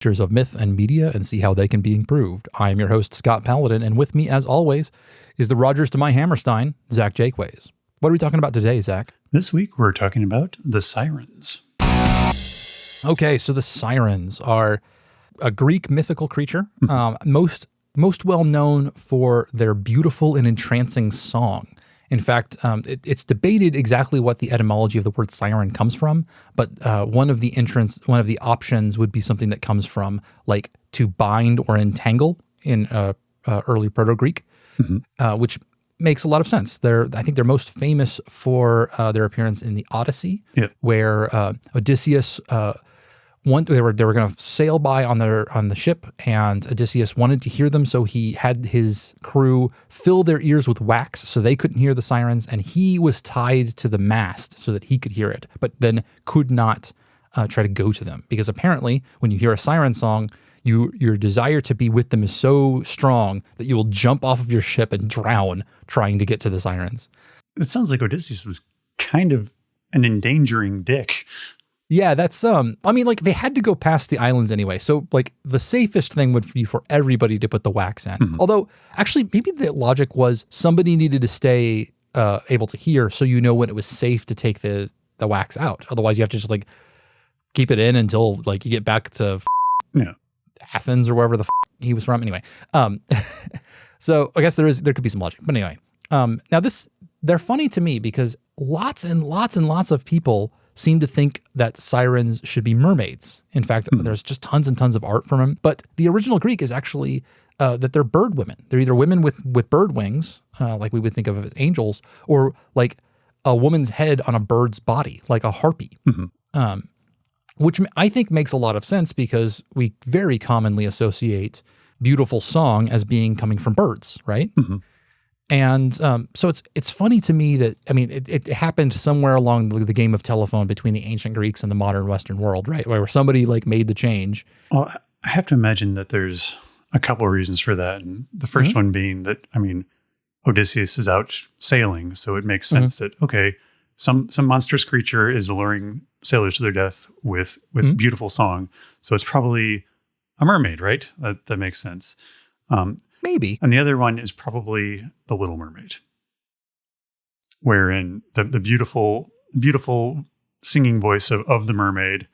of myth and media and see how they can be improved. I am your host, Scott Paladin, and with me, as always, is the Rogers to my Hammerstein, Zach Jaquays. What are we talking about today, Zach? This week, we're talking about the Sirens. Okay, so the Sirens are a Greek mythical creature, most well known for their beautiful and entrancing song. In fact, it's debated exactly what the etymology of the word siren comes from, but one of the options would be something that comes from like to bind or entangle in early Proto-Greek, which makes a lot of sense. I think they're most famous for their appearance in the Odyssey, where Odysseus they were going to sail by on the ship, and Odysseus wanted to hear them, so he had his crew fill their ears with wax so they couldn't hear the sirens, and he was tied to the mast so that he could hear it, but then could not try to go to them, because apparently when you hear a siren song, your desire to be with them is so strong that you will jump off of your ship and drown trying to get to the sirens. It sounds like Odysseus was kind of an endangering dick. Yeah, that's like they had to go past the islands anyway. So like the safest thing would be for everybody to put the wax in. Although actually maybe the logic was somebody needed to stay able to hear, so you know when it was safe to take the wax out. Otherwise you have to just like keep it in until like you get back to Athens or wherever the he was from. Anyway, so I guess there could be some logic. But anyway, now they're funny to me because lots and lots and lots of people seem to think that sirens should be mermaids. In fact, there's just tons and tons of art from them. But the original Greek is actually that they're bird women. They're either women with bird wings, like we would think of as angels, or like a woman's head on a bird's body, like a harpy. Which I think makes a lot of sense because we very commonly associate beautiful song as being coming from birds, right? And so it's funny to me that, I mean, it happened somewhere along the game of telephone between the ancient Greeks and the modern Western world, right? Where somebody like made the change. Well, I have to imagine that there's a couple of reasons for that. And the first one being that, I mean, Odysseus is out sailing, so it makes sense that, okay, some monstrous creature is alluring sailors to their death with beautiful song. So it's probably a mermaid, right? That makes sense. Maybe. And the other one is probably The Little Mermaid, wherein the beautiful singing voice of the mermaid.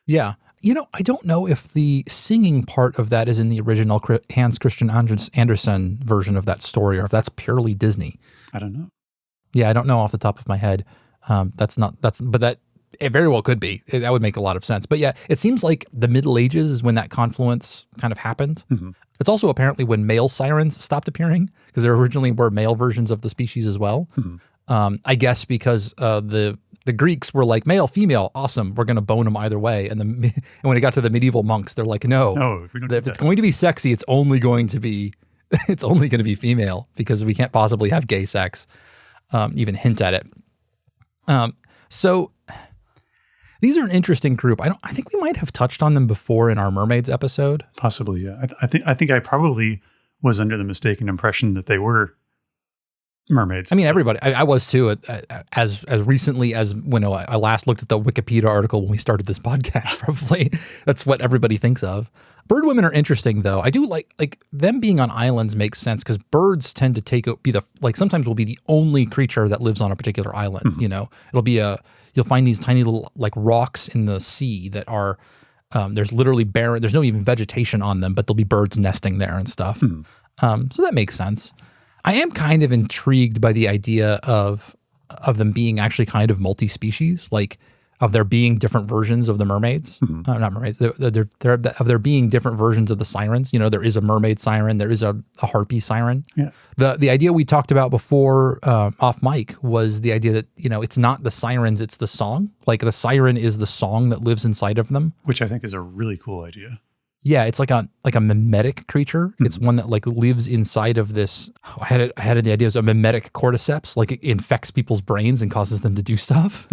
Yeah. You know, I don't know if the singing part of that is in the original Hans Christian Andersen version of that story, or if that's purely Disney. I don't know. Yeah, I don't know off the top of my head. But that it very well could be. That would make a lot of sense. But yeah, it seems like the Middle Ages is when that confluence kind of happened. It's also apparently when male sirens stopped appearing, because there originally were male versions of the species as well. I guess because the Greeks were like, male, female, awesome, we're going to bone them either way. And when it got to the medieval monks, they're like, no, if it's going to be sexy, it's only going to be female, because we can't possibly have gay sex, even hint at it. So these are an interesting group. I think we might have touched on them before in our mermaids episode. Possibly, yeah. I think I probably was under the mistaken impression that they were mermaids. I mean, everybody. I was too. As recently as when I last looked at the Wikipedia article when we started this podcast. Probably that's what everybody thinks of. Bird women are interesting, though. I do like them being on islands makes sense because birds tend to sometimes will be the only creature that lives on a particular island. You know, it'll be you'll find these tiny little like rocks in the sea that are there's literally barren. There's no even vegetation on them, but there'll be birds nesting there and stuff. So that makes sense. I am kind of intrigued by the idea of them being actually kind of multi-species, like of there being different versions of the mermaids. Not mermaids. Of there being different versions of the sirens. You know, there is a mermaid siren. There is a harpy siren. Yeah. The idea we talked about before off mic was the idea that, you know, it's not the sirens, it's the song. Like the siren is the song that lives inside of them. Which I think is a really cool idea. Yeah, it's like a mimetic creature. It's one that like lives inside of this. I had the idea as a mimetic cordyceps, like it infects people's brains and causes them to do stuff.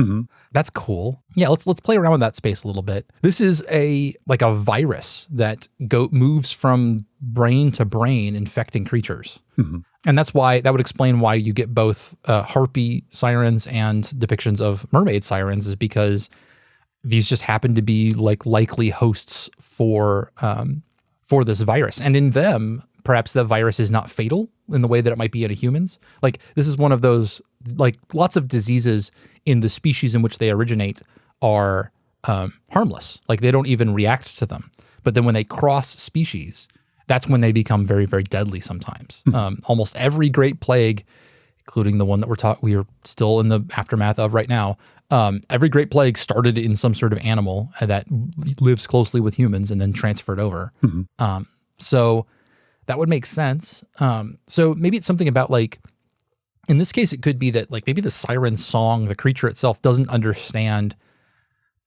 That's cool. Yeah, let's play around with that space a little bit. This is a virus that moves from brain to brain, infecting creatures. And that would explain why you get both harpy sirens and depictions of mermaid sirens, is because these just happen to be like likely hosts for this virus. And in them, perhaps the virus is not fatal in the way that it might be in humans. Like this is one of those, like lots of diseases in the species in which they originate are harmless. Like they don't even react to them. But then when they cross species, that's when they become very, very deadly sometimes. Almost every great plague, including the one that we are still in the aftermath of right now, every great plague started in some sort of animal that lives closely with humans and then transferred over. So that would make sense. So maybe it's something about like, in this case, it could be that like maybe the siren song, the creature itself doesn't understand,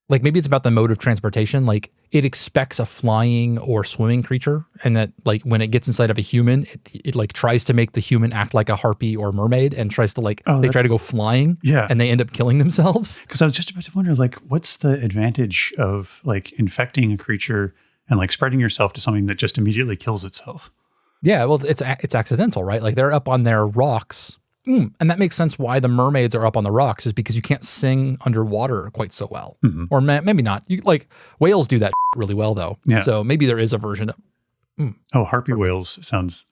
like maybe it's about the mode of transportation. Like it expects a flying or swimming creature. And that like when it gets inside of a human, it like tries to make the human act like a harpy or mermaid and tries to like, they try to go flying and they end up killing themselves. Because I was just about to wonder, like, what's the advantage of like infecting a creature and like spreading yourself to something that just immediately kills itself? Yeah, well, it's accidental, right? Like they're up on their rocks. And that makes sense why the mermaids are up on the rocks is because you can't sing underwater quite so well. Or maybe not. You like whales do that really well though. Yeah. So maybe there is a version of harpy whales sounds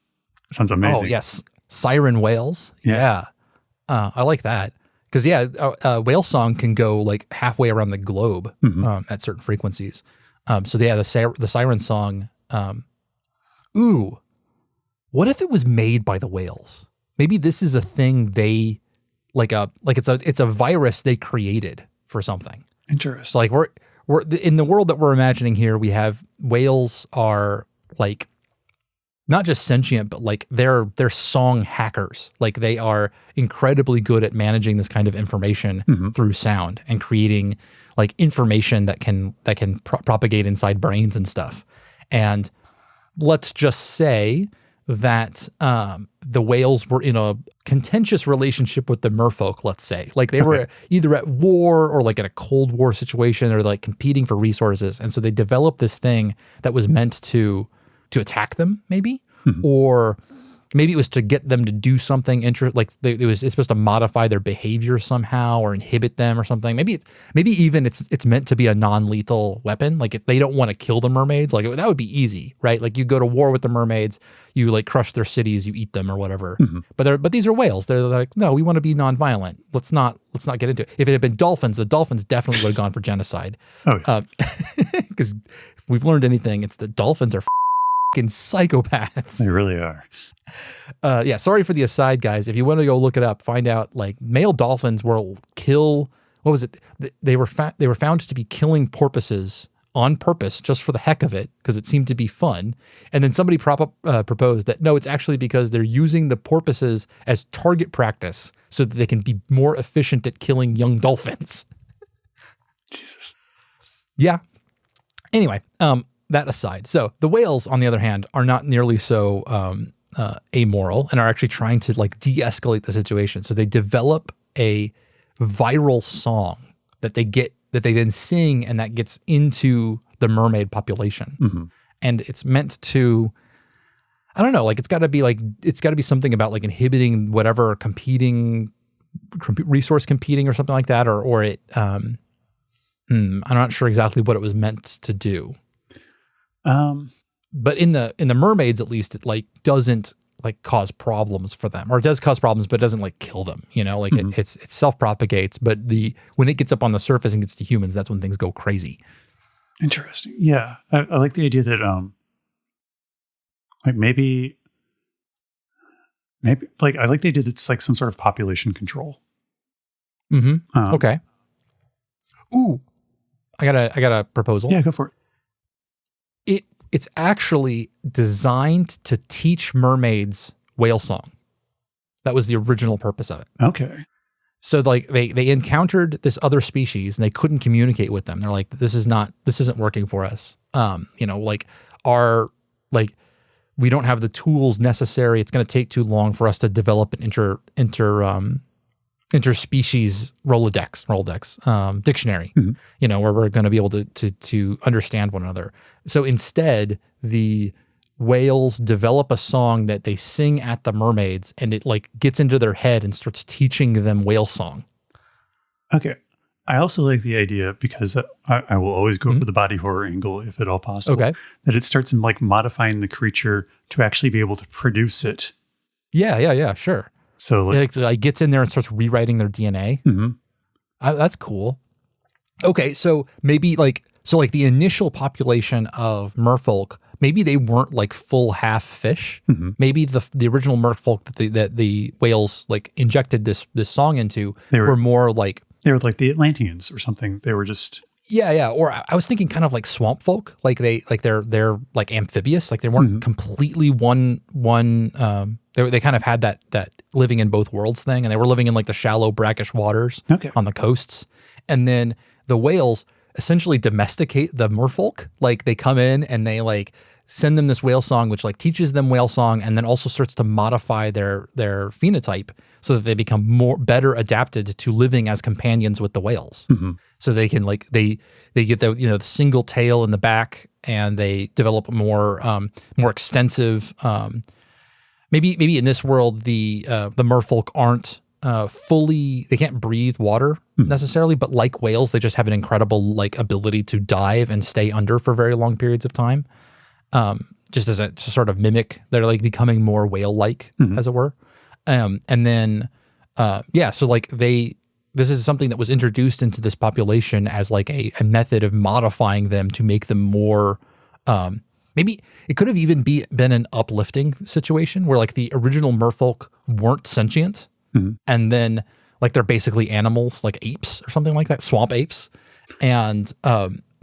amazing. Oh yes. Siren whales. Yeah. I like that. Because whale song can go like halfway around the globe at certain frequencies. So the siren song, what if it was made by the whales? Maybe this is a thing it's a virus they created for something. Interesting. So like we're in the world that we're imagining here, we have whales are like not just sentient, but like they're song hackers. Like they are incredibly good at managing this kind of information through sound and creating like information that can propagate inside brains and stuff. And let's just say that the whales were in a contentious relationship with the merfolk, let's say. Like they were either at war or like in a Cold War situation or like competing for resources. And so they developed this thing that was meant to attack them maybe, or maybe it was to get them to do something it's supposed to modify their behavior somehow or inhibit them or something. Maybe even it's meant to be a non-lethal weapon. Like if they don't want to kill the mermaids, like that would be easy, right? Like you go to war with the mermaids, you like crush their cities, you eat them or whatever. But these are whales. They're like, no, we want to be non-violent. Let's not get into it. If it had been dolphins, the dolphins definitely would have gone for genocide. Because if we've learned anything, it's that dolphins are fucking psychopaths. They really are. Sorry for the aside, guys. If you want to go look it up, find out like male dolphins will kill. What was it? They were found to be killing porpoises on purpose just for the heck of it because it seemed to be fun. And then somebody proposed that no, it's actually because they're using the porpoises as target practice so that they can be more efficient at killing young dolphins. Jesus. Yeah. Anyway, that aside. So the whales, on the other hand, are not nearly so amoral and are actually trying to like de-escalate the situation. So they develop a viral song that they then sing, and that gets into the mermaid population. And it's meant to, I don't know, like it's got to be something about like inhibiting whatever resource competing or something like that, or it. I'm not sure exactly what it was meant to do. But in the mermaids, at least, it like doesn't like cause problems for them, or it does cause problems, but it doesn't like kill them. You know, like it self-propagates. But when it gets up on the surface and gets to humans, that's when things go crazy. Interesting. Yeah, I like the idea that like maybe like I like the idea that it's like some sort of population control. Okay. Ooh, I got a proposal. Yeah, go for it. It's actually designed to teach mermaids whale song. That was the original purpose of it. Okay. So like they encountered this other species and they couldn't communicate with them. They're like, this isn't working for us. We don't have the tools necessary. It's going to take too long for us to develop an interspecies Rolodex dictionary, where we're going to be able to understand one another. So instead, the whales develop a song that they sing at the mermaids, and it like gets into their head and starts teaching them whale song. Okay. I also like the idea, because I will always go for the body horror angle if at all possible. Okay. That it starts in like modifying the creature to actually be able to produce it. Yeah, sure. So Like gets in there and starts rewriting their DNA. That's cool. Okay, so maybe like the initial population of merfolk, maybe they weren't like full half fish. Maybe the original merfolk that the whales like injected this song into were more like, they were like the Atlanteans or something. They were just yeah. Or I was thinking kind of like swamp folk, like they're like amphibious, like they weren't completely one. They kind of had that living in both worlds thing, and they were living in like the shallow brackish waters on the coasts, and then the whales essentially domesticate the merfolk. Like they come in and they like send them this whale song, which like teaches them whale song, and then also starts to modify their phenotype so that they become better adapted to living as companions with the whales. So they can like they get the single tail in the back, and they develop more extensive. Maybe in this world the merfolk aren't they can't breathe water necessarily, but like whales, they just have an incredible like ability to dive and stay under for very long periods of time. Just as a sort of mimic, they're like becoming more whale-like, as it were. And then, so like this is something that was introduced into this population as like a method of modifying them to make them more, maybe it could have even been an uplifting situation where like the original merfolk weren't sentient. And then like they're basically animals, like apes or something like that, swamp apes. And,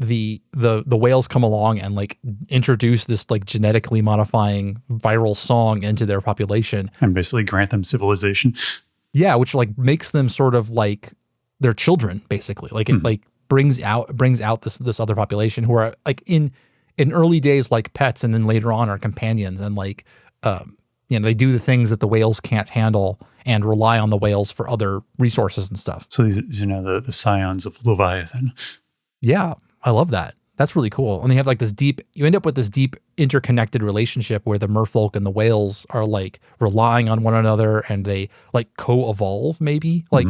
the whales come along and like introduce this like genetically modifying viral song into their population and basically grant them civilization. Yeah, which like makes them sort of like their children, basically. Like it like brings out this other population who are like in early days like pets, and then later on are companions, and like they do the things that the whales can't handle and rely on the whales for other resources and stuff. So these are the scions of Leviathan. Yeah. I love that. That's really cool. And you have like you end up with this deep interconnected relationship where the merfolk and the whales are like relying on one another, and they like co-evolve maybe. Like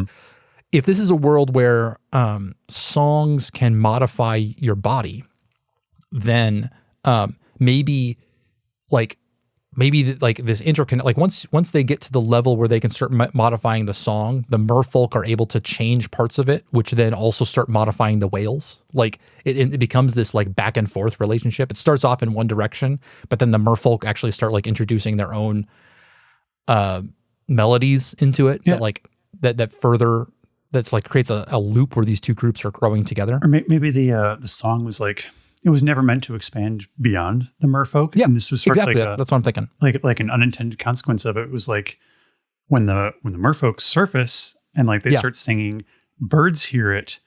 if this is a world where songs can modify your body, then maybe this interconnect, like once they get to the level where they can start modifying the song, the merfolk are able to change parts of it, which then also start modifying the whales. Like it becomes this like back and forth relationship. It starts off in one direction, but then the merfolk actually start like introducing their own melodies into it. Yeah. That like that further, that's like creates a loop where these two groups are growing together. Or maybe the song was like, it was never meant to expand beyond the merfolk. Yeah, and this was sort exactly. of like that's what I'm thinking. Like an unintended consequence of it was like when the merfolk surface and like they start singing, birds hear it.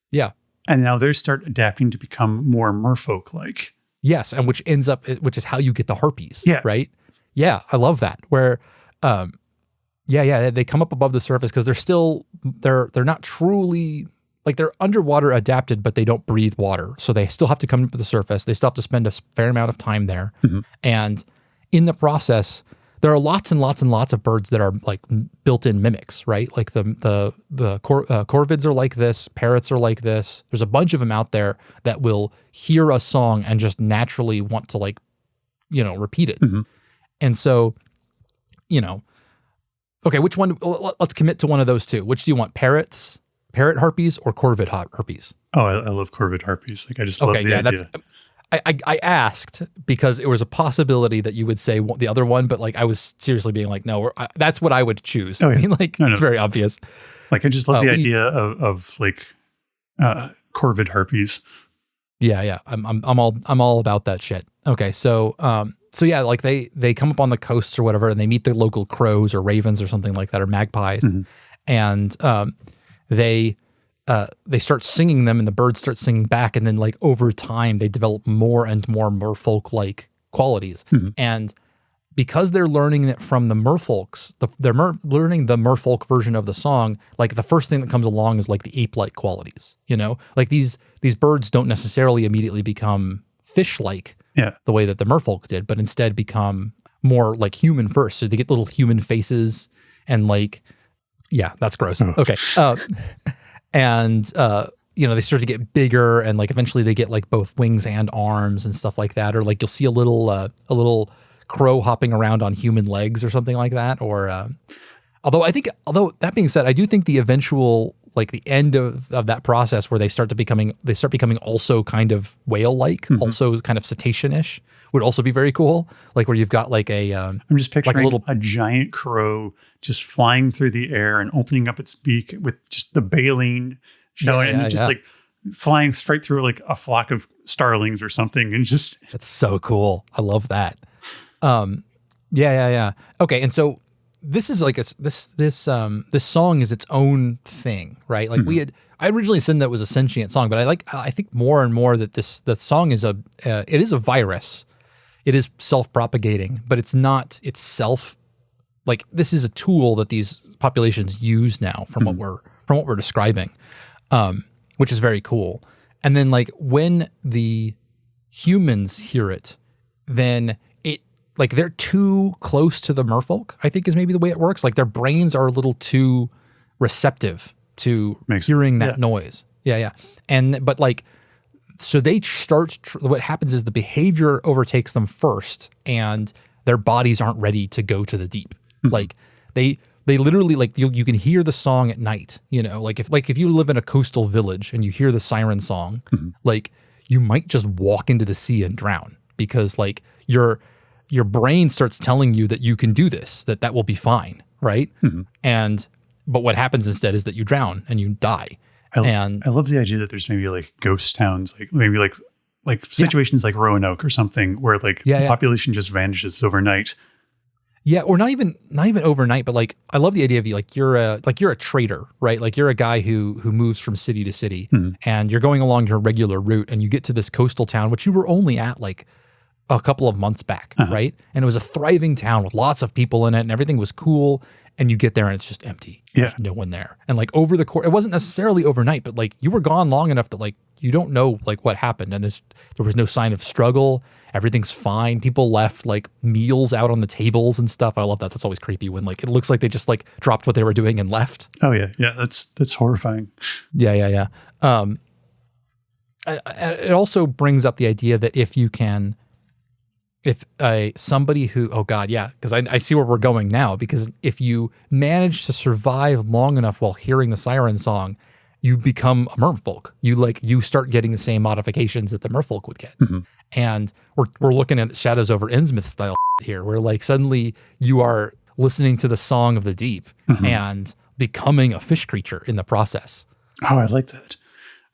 Yeah. And now they start adapting to become more merfolk-like. Yes, and which is how you get the harpies. Yeah. Right? Yeah, I love that. Where they come up above the surface because they're not truly, like they're underwater adapted, but they don't breathe water. So they still have to come up to the surface. They still have to spend a fair amount of time there. And in the process, there are lots and lots and lots of birds that are like built-in mimics, right? Like the corvids are like this, parrots are like this. There's a bunch of them out there that will hear a song and just naturally want to like, repeat it. And so, okay, which one? Let's commit to one of those two. Which do you want? Parrot harpies or corvid harpies? Oh, I love corvid harpies. Like I just love the idea. I asked because it was a possibility that you would say the other one, but like I was seriously being like, no, that's what I would choose. Oh, yeah. I mean, like it's very obvious. Like I just love the idea of like corvid harpies. Yeah. I'm all about that shit. Okay, so yeah, like they come up on the coasts or whatever, and they meet the local crows or ravens or something like that, or magpies, and they start singing them, and the birds start singing back, and then like over time they develop more and more merfolk-like qualities. And because they're learning it from the merfolks, they're learning the merfolk version of the song, like the first thing that comes along is like the ape-like qualities, like these birds don't necessarily immediately become fish-like the way that the merfolk did, but instead become more like human first. So they get little human faces and like, yeah, that's gross. Okay. And they start to get bigger, and like eventually they get like both wings and arms and stuff like that. Or like you'll see a little crow hopping around on human legs or something like that. Or although that being said, I do think the eventual, like the end of that process where they start becoming also kind of whale-like, also kind of cetacean-ish, would also be very cool. Like where you've got like I'm just picturing like a giant crow just flying through the air and opening up its beak with just the baleen showing, and just like flying straight through like a flock of starlings or something, and just that's so cool. I love that. Okay, and so this is like this song is its own thing, right? Like I originally said that it was a sentient song, but I think more and more that the song is it is a virus. It is self-propagating, but it's not itself. Like this is a tool that these populations use now from what we're describing, which is very cool. And then like when the humans hear it, then like they're too close to the merfolk, I think is maybe the way it works. Like their brains are a little too receptive to hearing that noise. Yeah. But like, so they start, what happens is the behavior overtakes them first, and their bodies aren't ready to go to the deep. Like they literally, like you can hear the song at night, like if you live in a coastal village and you hear the siren song, like you might just walk into the sea and drown, because like your brain starts telling you that you can do this, that will be fine. Right. But what happens instead is that you drown and you die. I love the idea that there's maybe like ghost towns, like maybe like situations like Roanoke or something, where like the population just vanishes overnight. Yeah, or not even overnight, but like I love the idea of you're a trader, right? Like you're a guy who moves from city to city, and you're going along your regular route, and you get to this coastal town, which you were only at like a couple of months back, right? And it was a thriving town with lots of people in it, and everything was cool. And you get there and it's just empty. There's no one there. And like over the course, it wasn't necessarily overnight, but like you were gone long enough that like you don't know like what happened. And there was no sign of struggle. Everything's fine. People left like meals out on the tables and stuff. I love that. That's always creepy when like it looks like they just like dropped what they were doing and left. Oh yeah. That's horrifying. Yeah. It also brings up the idea that if somebody who, because I see where we're going now, because if you manage to survive long enough while hearing the siren song, you become a merfolk. You start getting the same modifications that the merfolk would get. And we're looking at Shadows over Innsmouth style here, where like suddenly you are listening to the song of the deep and becoming a fish creature in the process. Oh, I like that.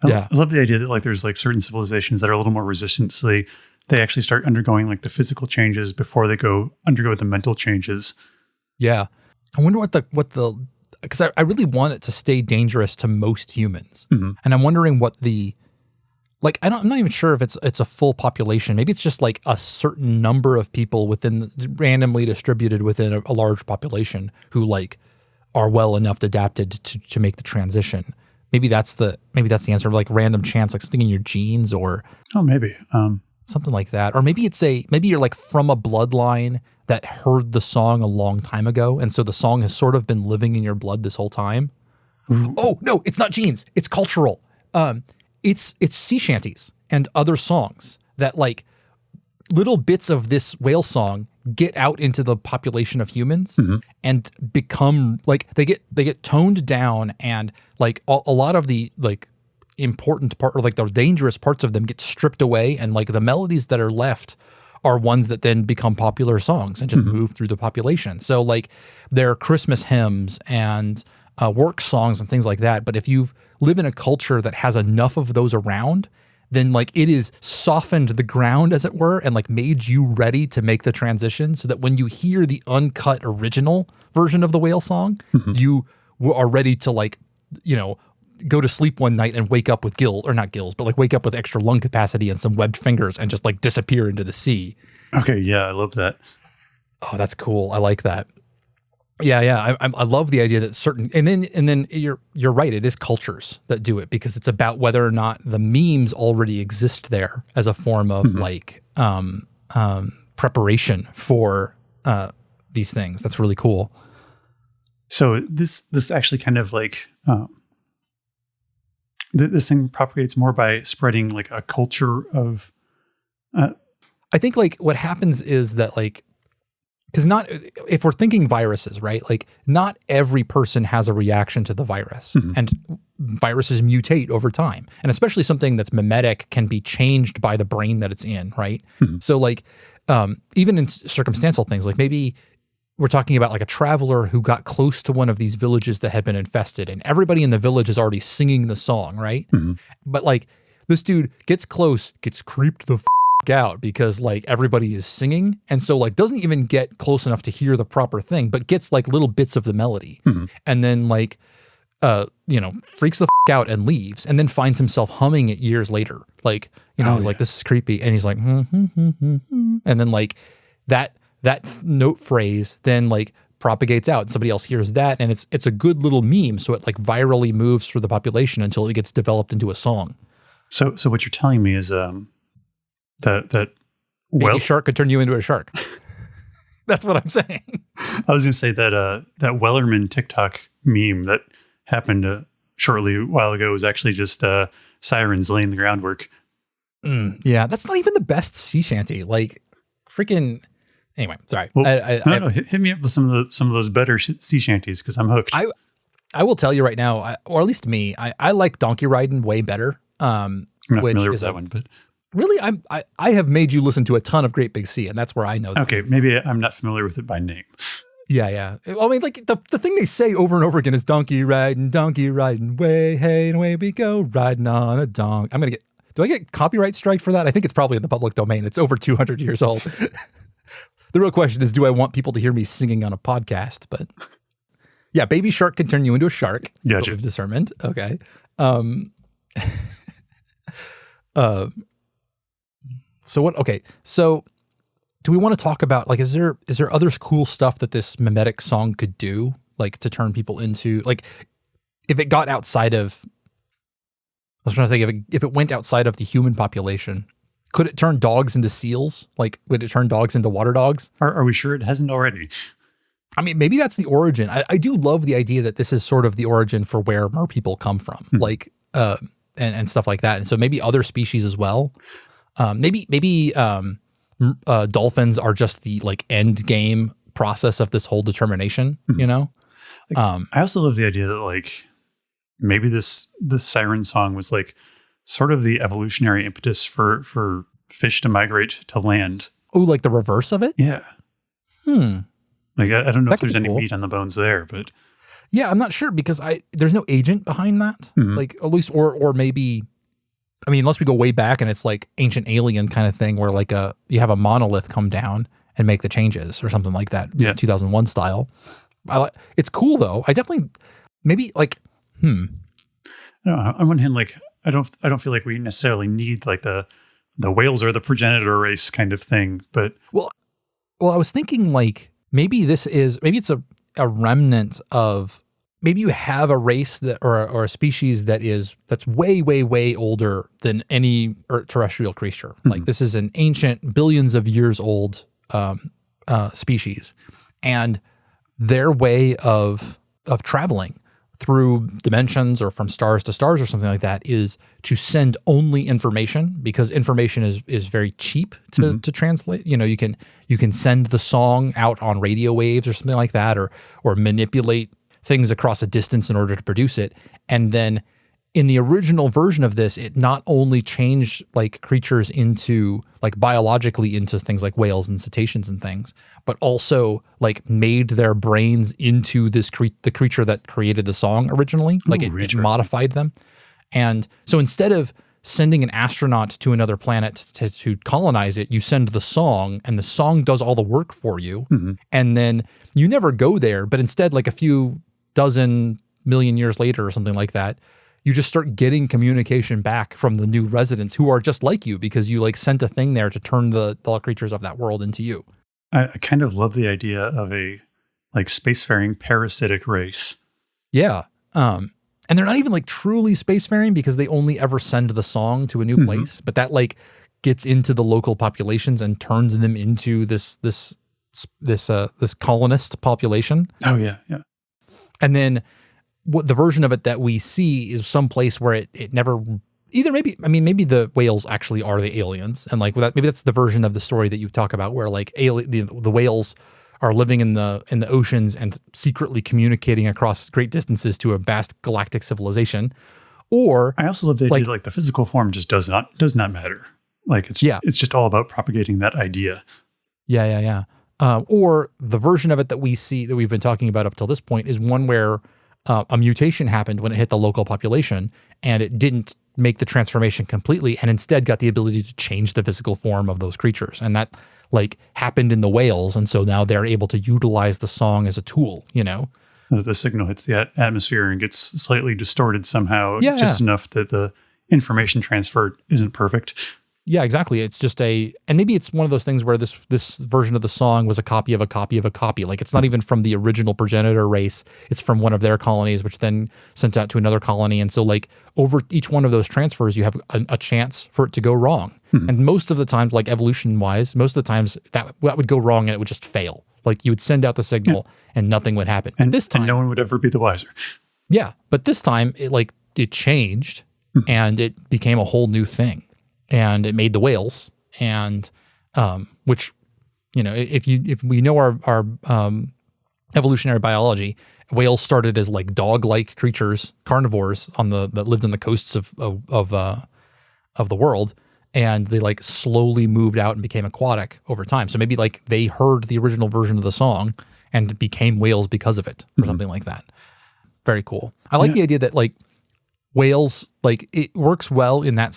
I love the idea that like there's like certain civilizations that are a little more resistant, so they actually start undergoing like the physical changes before they undergo the mental changes. Yeah. I wonder because I really want it to stay dangerous to most humans. And I'm wondering what I'm not even sure if it's a full population. Maybe it's just like a certain number of people randomly distributed within a large population who like are well enough adapted to make the transition. Maybe that's the answer, like random chance, like something in your genes or. Oh, maybe. Something like that. Or maybe maybe you're like from a bloodline that heard the song a long time ago. And so the song has sort of been living in your blood this whole time. Oh, no, it's not genes. It's cultural. It's sea shanties and other songs that like little bits of this whale song get out into the population of humans and become like, they get toned down, and like a lot of the like important part, or like those dangerous parts of them, get stripped away, and like the melodies that are left are ones that then become popular songs and just move through the population. So like there are Christmas hymns and work songs and things like that. But if you live in a culture that has enough of those around, then like it is softened the ground, as it were, and like made you ready to make the transition, so that when you hear the uncut original version of the whale song, you are ready to like, go to sleep one night and wake up with wake up with extra lung capacity and some webbed fingers and just like disappear into the sea. Okay. Yeah. I love that. Oh, that's cool. I like that. Yeah. I love the idea that certain, and then you're right. It is cultures that do it, because it's about whether or not the memes already exist there as a form of like, preparation for, these things. That's really cool. So this actually kind of like, This thing propagates more by spreading like a culture of. I think like what happens is that like, because not if we're thinking viruses, right? Like not every person has a reaction to the virus, and viruses mutate over time, and especially something that's mimetic can be changed by the brain that it's in, right? So like even in circumstantial things, like maybe we're talking about like a traveler who got close to one of these villages that had been infested, and everybody in the village is already singing the song, right? But like this dude gets close, gets creeped the out because like everybody is singing, and so like doesn't even get close enough to hear the proper thing, but gets like little bits of the melody, and then like freaks the out and leaves, and then finds himself humming it years later. Like he's like, this is creepy, and he's like, and then like that note phrase then like propagates out, and somebody else hears that, and it's a good little meme, so it like virally moves through the population until it gets developed into a song. So what you're telling me is that Baby shark could turn you into a shark. That's what I'm saying. I was going to say that that Wellerman TikTok meme that happened shortly a while ago was actually just Sirens laying the groundwork. Yeah, that's not even the best sea shanty. Like freaking. Anyway, sorry. Well, no, hit me up with some of those better sea shanties because I'm hooked. I will tell you right now, or at least me, I like Donkey Riding way better. I'm not familiar with that one, but. Really, I have made you listen to a ton of Great Big Sea, and that's where I know that. Okay, maybe I'm not familiar with it by name. Yeah. I mean, like the thing they say over and over again is donkey riding, way, hey, and away we go, riding on a donk. Do I get copyright strike for that? I think it's probably in the public domain. It's over 200 years old. The real question is, do I want people to hear me singing on a podcast? But yeah, baby shark can turn you into a shark. Gotcha. That's what we've determined. Okay. So what? Okay, so do we want to talk about like is there other cool stuff that this mimetic song could do, like to turn people into, like if it got outside of? I was trying to think if it went outside of the human population, could it turn dogs into seals? Like would it turn dogs into water dogs? Are we sure it hasn't already? I mean, maybe that's the origin. I do love the idea that this is sort of the origin for where mer people come from, like and stuff like that. And so maybe other species as well. Maybe dolphins are just the like end game process of this whole determination, you know? I also love the idea that like maybe this siren song was like sort of the evolutionary impetus for fish to migrate to land. Oh, like the reverse of it? Yeah. Like I don't know if there's any cool meat on the bones there, but yeah, I'm not sure because there's no agent behind that. Like at least or maybe. I mean, unless we go way back and it's like Ancient Alien kind of thing where like you have a monolith come down and make the changes or something like that, 2001 style. It's cool though. I definitely maybe like No, on one hand, like I don't feel like we necessarily need like the whales are the progenitor race kind of thing, but well, I was thinking like maybe it's a remnant of. Maybe you have a race that or a species that's way, way, way older than any terrestrial creature. Like this is an ancient, billions of years old species, and their way of traveling through dimensions or from stars to stars or something like that is to send only information, because information is very cheap to translate. You know, you can send the song out on radio waves or something like that, or manipulate things across a distance in order to produce it. And then in the original version of this, it not only changed like creatures into like biologically into things like whales and cetaceans and things, but also like made their brains into this the creature that created the song originally. Like it modified them. And so instead of sending an astronaut to another planet to colonize it, you send the song, and the song does all the work for you. And then you never go there, but instead like a few dozen million years later or something like that, you just start getting communication back from the new residents who are just like you because you like sent a thing there to turn the creatures of that world into you. I kind of love the idea of a like spacefaring parasitic race. Yeah. And they're not even like truly spacefaring because they only ever send the song to a new place, but that like gets into the local populations and turns them into this colonist population. Oh yeah. Yeah. And then what the version of it that we see is some place where it never either. Maybe the whales actually are the aliens, and like that, maybe that's the version of the story that you talk about where like the whales are living in the oceans and secretly communicating across great distances to a vast galactic civilization. Or I also love the idea like the physical form just does not matter. Like it's just all about propagating that idea. Yeah. Or the version of it that we see that we've been talking about up till this point is one where a mutation happened when it hit the local population and it didn't make the transformation completely and instead got the ability to change the physical form of those creatures. And that like happened in the whales. And so now they're able to utilize the song as a tool, you know? The signal hits the atmosphere and gets slightly distorted somehow, just enough that the information transfer isn't perfect. Yeah, exactly. It's just and maybe it's one of those things where this version of the song was a copy of a copy of a copy. Like it's not even from the original progenitor race. It's from one of their colonies, which then sent out to another colony. And so like over each one of those transfers, you have a chance for it to go wrong. And most of the times, like evolution wise, most of the times that would go wrong and it would just fail. Like you would send out the signal and nothing would happen. And this time, no one would ever be the wiser. Yeah. But this time it changed and it became a whole new thing. And it made the whales, and which, you know, if we know our evolutionary biology, whales started as like dog-like creatures, carnivores that lived on the coasts of the world, and they like slowly moved out and became aquatic over time. So maybe like they heard the original version of the song and became whales because of it, or something like that. Very cool. I like the idea that like whales, like it works well in that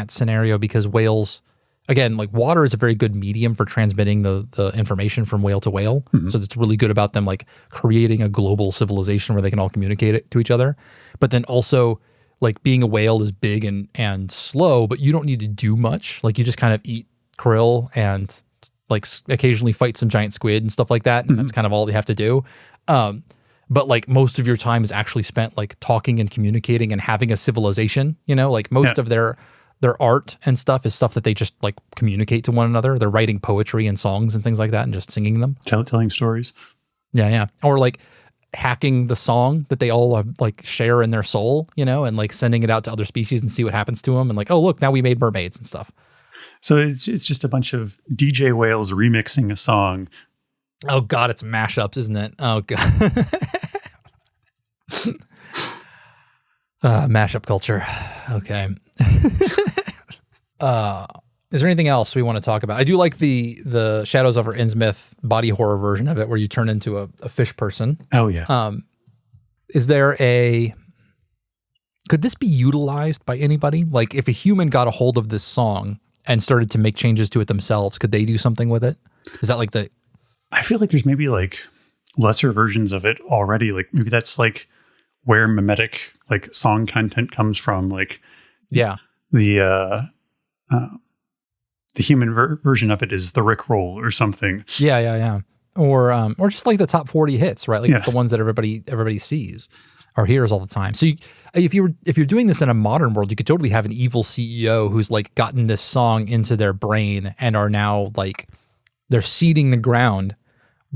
scenario because whales, again, like water is a very good medium for transmitting the information from whale to whale. So it's really good about them like creating a global civilization where they can all communicate it to each other. But then also like being a whale is big and slow, but you don't need to do much. Like you just kind of eat krill and like occasionally fight some giant squid and stuff like that. And that's kind of all they have to do. But like most of your time is actually spent like talking and communicating and having a civilization, you know, like most of their art and stuff is stuff that they just like communicate to one another. They're writing poetry and songs and things like that and just singing them. Telling stories. Yeah. Or like hacking the song that they all like share in their soul, you know, and like sending it out to other species and see what happens to them. And like, oh, look, now we made mermaids and stuff. So it's just a bunch of DJ whales remixing a song. Oh God, it's mashups, isn't it? Oh God. Mashup culture. Okay. Is there anything else we want to talk about? I do like the Shadows over Innsmouth body horror version of it where you turn into a fish person. Oh yeah. Is there could this be utilized by anybody? Like if a human got a hold of this song and started to make changes to it themselves, could they do something with it? Is that like I feel like there's maybe like lesser versions of it already. Like maybe that's like where mimetic like song content comes from. Like the human version of it is the Rickroll or something. Yeah. Or just like the top 40 hits, right? Like it's the ones that everybody sees or hears all the time. So if you're doing this in a modern world, you could totally have an evil CEO who's like gotten this song into their brain and are now like they're seeding the ground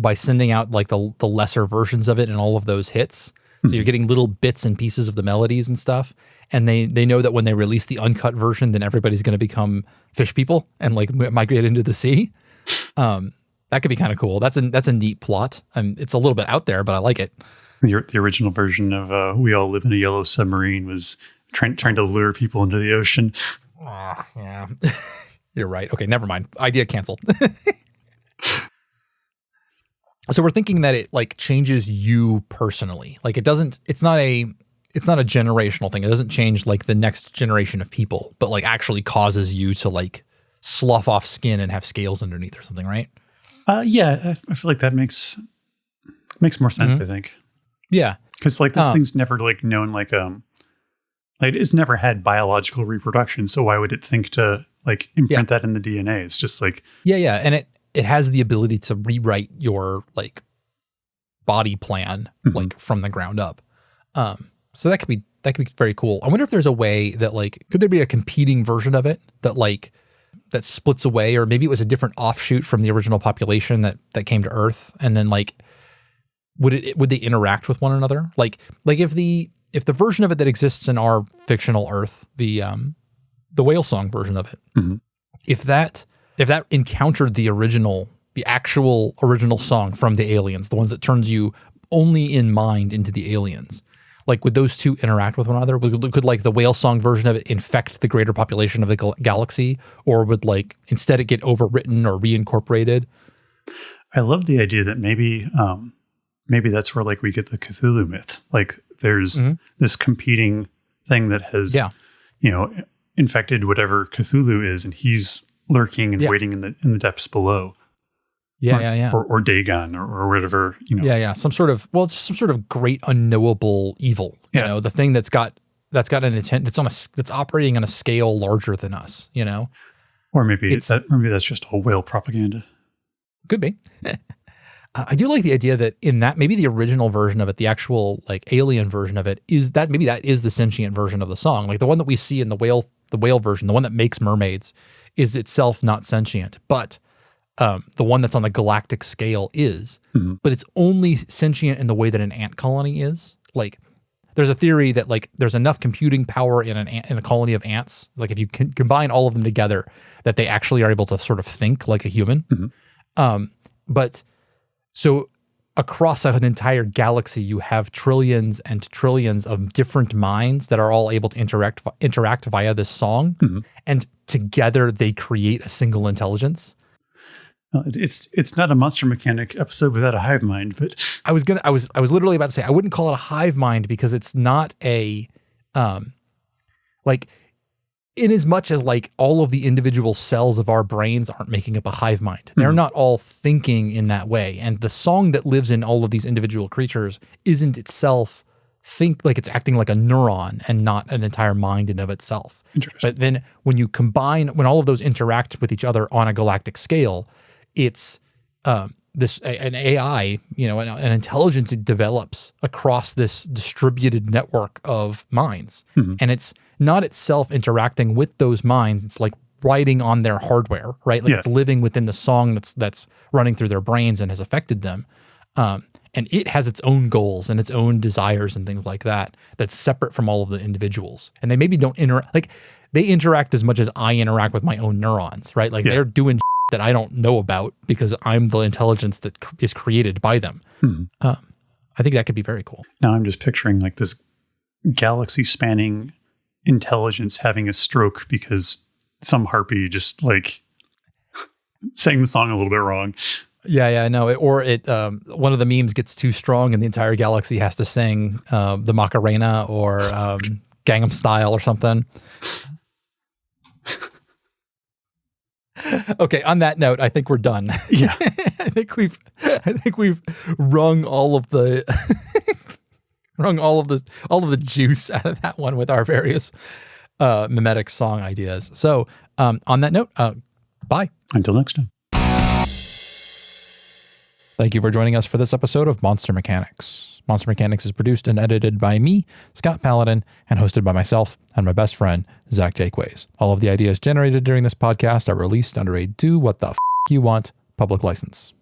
by sending out like the lesser versions of it and all of those hits. So you're getting little bits and pieces of the melodies and stuff. And they know that when they release the uncut version, then everybody's going to become fish people and like migrate into the sea. That could be kind of cool. That's a neat plot. It's a little bit out there, but I like it. The original version of We All Live in a Yellow Submarine was trying to lure people into the ocean. Oh, yeah. You're right. Okay, never mind. Idea canceled. So we're thinking that it like changes you personally. Like it's not a generational thing. It doesn't change like the next generation of people, but like actually causes you to like slough off skin and have scales underneath or something, right? Yeah, I feel like that makes more sense, I think. Yeah. Because like this thing's never like known like it's never had biological reproduction, so why would it think to like imprint that in the DNA? It's just like Yeah. And it has the ability to rewrite your like body plan like from the ground up. So that could be very cool. I wonder if there's a way that like could there be a competing version of it that splits away, or maybe it was a different offshoot from the original population that came to Earth, and then like would they interact with one another? Like if the version of it that exists in our fictional Earth, the whale song version of it, if that encountered the actual original song from the aliens, the ones that turns you only in mind into the aliens, like would those two interact with one another? Could like the whale song version of it infect the greater population of the galaxy, or would like instead it get overwritten or reincorporated? I love the idea that maybe that's where like we get the Cthulhu myth. Like there's this competing thing that has, infected whatever Cthulhu is, and he's lurking and waiting in the depths below. Or Dagon or whatever, Some sort of great unknowable evil. You know, the thing that's got an intent that's operating on a scale larger than us. Or maybe that's just all whale propaganda. Could be. I do like the idea that in that maybe the original version of it, the actual like alien version of it, is that maybe that is the sentient version of the song. Like the one that we see in the whale version, the one that makes mermaids, is itself not sentient, but the one that's on the galactic scale is, but it's only sentient in the way that an ant colony is. Like there's a theory that like there's enough computing power in a colony of ants, like if you can combine all of them together, that they actually are able to sort of think like a human. But so across an entire galaxy, you have trillions and trillions of different minds that are all able to interact via this song, and together they create a single intelligence. It's not a Monster Mechanic episode without a hive mind, but I was literally about to say I wouldn't call it a hive mind because it's not a like in as much as like all of the individual cells of our brains aren't making up a hive mind. They're not all thinking in that way. And the song that lives in all of these individual creatures isn't itself it's acting like a neuron and not an entire mind in of itself. But then when when all of those interact with each other on a galactic scale, it's an AI, an intelligence it develops across this distributed network of minds. And it's not itself interacting with those minds. It's like writing on their hardware, right? Like it's living within the song that's running through their brains and has affected them. And it has its own goals and its own desires and things like that, that's separate from all of the individuals. And they maybe don't interact, like they interact as much as I interact with my own neurons, right? Like they're doing that I don't know about because I'm the intelligence that is created by them. I think that could be very cool. Now I'm just picturing like this galaxy spanning intelligence having a stroke because some harpy just like sang the song a little bit wrong. Yeah, I know. One of the memes gets too strong and the entire galaxy has to sing the Macarena or Gangnam Style or something. Okay, on that note, I think we're done. Yeah. I think we've wrung all of the juice out of that one with our various mimetic song ideas. So, on that note, bye. Until next time. Thank you for joining us for this episode of Monster Mechanics. Monster Mechanics is produced and edited by me, Scott Paladin, and hosted by myself and my best friend, Zach Jaquays. All of the ideas generated during this podcast are released under a do what the f*** you want public license.